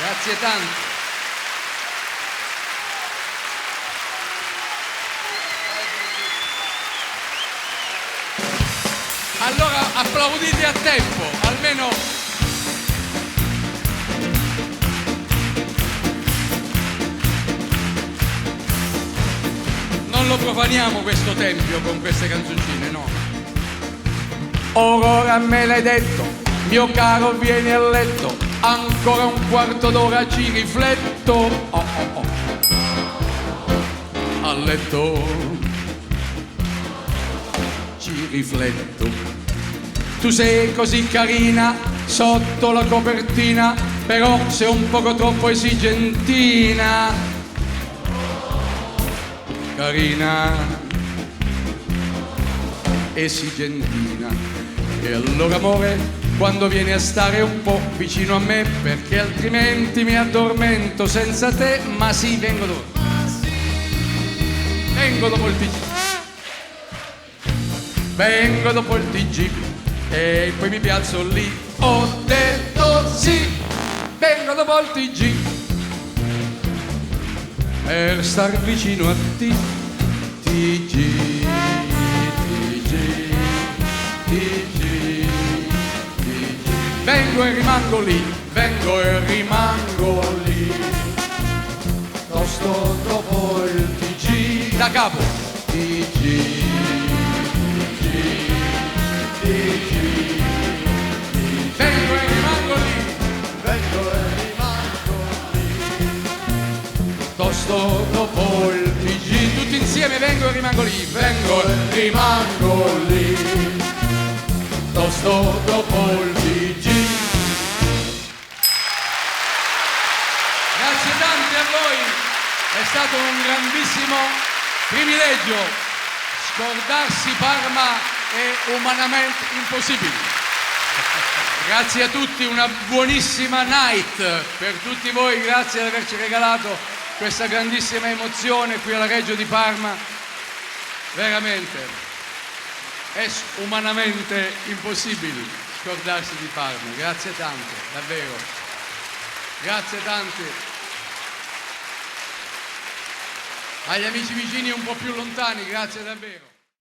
Grazie tanto. Allora applaudite a tempo, almeno. Non lo profaniamo questo tempio con queste canzoncine, no. Ora me l'hai detto, mio caro, vieni a letto, ancora un quarto d'ora ci rifletto. Oh, oh, oh. A letto ci rifletto. Tu sei così carina sotto la copertina, però sei un poco troppo esigentina. Carina, esigentina. E allora amore, quando vieni a stare un po' vicino a me, perché altrimenti mi addormento senza te. Ma sì, vengo dopo. Vengo dopo il TG. Vengo dopo il TG e poi mi piazzo lì. Ho detto sì, vengo dopo il TG per star vicino a te. TG, TG, TG, TG. Vengo e rimango lì, vengo e rimango lì. Tosto dopo il TG da capo. TG. Vengo e rimango lì, vengo e rimango lì. Tosto dopo il TG, tutti insieme, vengo e rimango lì, vengo e rimango lì. Tosto dopo il TG. Grazie tante a voi, è stato un grandissimo privilegio. Scordarsi Parma è umanamente impossibile. Grazie a tutti, una buonissima night per tutti voi, grazie di averci regalato questa grandissima emozione qui alla Reggio di Parma. Veramente è umanamente impossibile scordarsi di Parma. Grazie tante, davvero. Grazie tante. Agli amici vicini un po' più lontani, grazie davvero.